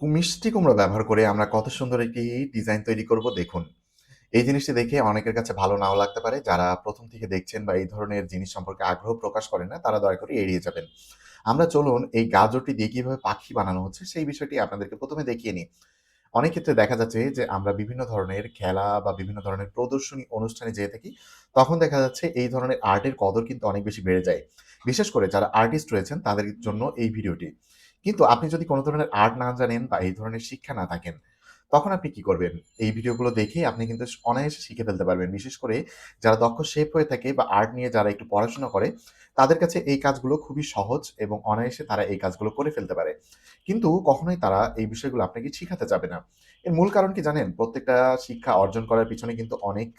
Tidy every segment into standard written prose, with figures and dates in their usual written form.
মিষ্টি কুমড়া ব্যবহার করে আমরা কত সুন্দর একটি ডিজাইন তৈরি করব দেখুন। এই জিনিসটি দেখে অনেকের কাছে ভালো নাও লাগতে পারে। যারা ১ম থেকে দেখছেন বা এই ধরনের জিনিস সম্পর্কে আগ্রহ প্রকাশ করেন না, তারা দয়া করে এড়িয়ে যাবেন। আমরা চলুন এই গাজরটি দিয়ে কিভাবে পাখি বানানো হচ্ছে সেই বিষয়টি আপনাদেরকে ১ম এ দেখিয়ে নিই। অনেক ক্ষেত্রে দেখা যাচ্ছে যে আমরা বিভিন্ন ধরনের খেলা বা বিভিন্ন ধরনের প্রদর্শনী অনুষ্ঠানে যেয়ে থাকি, তখন দেখা যাচ্ছে এই ধরনের আর্টের কদর কিন্তু অনেক বেশি বেড়ে যায়। বিশেষ করে যারা আর্টিস্ট রয়েছেন তাদের জন্য এই ভিডিওটি। কিন্তু আপনি যদি কোন ধরনের আর্ট না জানেন বা এই ধরনের শিক্ষা না থাকেন, তখন আপনি কি করবেন? এই ভিডিওগুলো দেখেই আপনি কিন্তু অনায়াসে শিখে ফেলতে পারবেন। বিশেষ করে যারা দক্ষ শেফ হয়ে থাকে বা আর্ট নিয়ে যারা একটু পড়াশোনা করে, তাদের কাছে এই কাজগুলো খুবই সহজ এবং অনায়াসে তারা এই কাজগুলো করে ফেলতে পারে। কিন্তু কখনোই তারা এই বিষয়গুলো আপনাকে শিখাতে চাবে না। এর মূল কারণ কি জানেন? প্রত্যেকটা শিক্ষা অর্জন করার পিছনে কিন্তু অনেক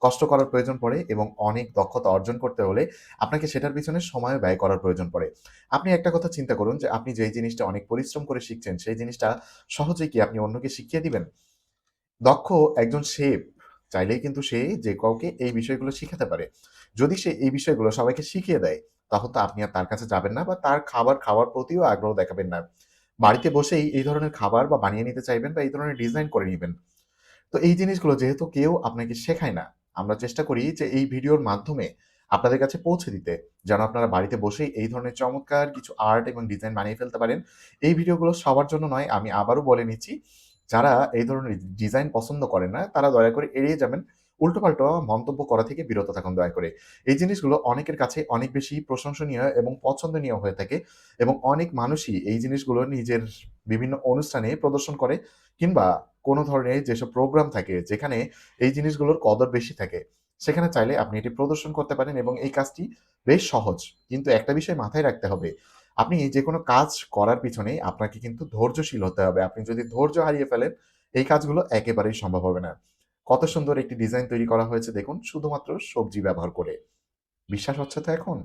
কষ্ট করার প্রয়োজন পড়ে এবং অনেক দক্ষতা অর্জন করতে হলে আপনাকে সেটার পিছনে সময়ও ব্যয় করার প্রয়োজন পড়ে। আপনি একটা কথা চিন্তা করুন যে আপনি যেই জিনিসটা অনেক পরিশ্রম করে শিখছেন, সেই জিনিসটা সহজেই কি আপনি অন্যকে শিখিয়ে দিবেন? দক্ষ একজন শেফ চাইলেই কিন্তু সে যে কাউকে এই বিষয়গুলো শিখাতে পারে। যদি সে এই বিষয়গুলো সবাইকে শিখিয়ে দেয়, তখন তো আপনি আর তার কাছে যাবেন না বা তার খাবার খাওয়ার প্রতিও আগ্রহ দেখাবেন না। বাড়িতে বসেই এই ধরনের খাবার বা বানিয়ে নিতে চাইবেন বা এই ধরনের ডিজাইন করে নিবেন। তো এই জিনিসগুলো যেহেতু কেউ আপনাকে শেখায় না, আমরা চেষ্টা করি যে এই ভিডিওর মাধ্যমে আপনাদের কাছে পৌঁছে দিতে। যেন আপনারা বাড়িতে বসেই এই ধরনের চমৎকার কিছু আর্ট এবং ডিজাইন বানিয়ে ফেলতে পারেন। এই ভিডিওগুলো সবার জন্য নয়, আমি আবারও বলে নিচ্ছি। যারা এই ধরনের ডিজাইন পছন্দ করেন না, তারা দয়া করে এড়িয়ে যাবেন। উল্টোপাল্টা মন্তব্য করা থেকে বিরত থাকুন দয়া করে। এই জিনিসগুলো অনেকের কাছে অনেক বেশি প্রশংসনীয় এবং পছন্দনীয় হয়ে থাকে এবং অনেক মানুষই এই জিনিসগুলো নিজের বিভিন্ন অনুষ্ঠানে প্রদর্শন করে কিংবা কোনো ধরনের যেসব প্রোগ্রাম থাকে যেখানে এই জিনিসগুলোর কদর বেশি থাকে, সেখানে চাইলে আপনি এটি প্রদর্শন করতে পারেন এবং এই কাজটি বেশ সহজ। কিন্তু একটা বিষয় মাথায় রাখতে হবে, আপনি যেকোনো কাজ করার পিছনে আপনাকে কিন্তু ধৈর্যশীল হতে হবে। আপনি যদি ধৈর্য হারিয়ে ফেলেন, এই কাজগুলো একেবারেই সম্ভব হবে না। কত সুন্দর একটি ডিজাইন তৈরি করা হয়েছে দেখুন, শুধুমাত্র সবজি ব্যবহার করে। বিশ্বাস হচ্ছে তো এখন?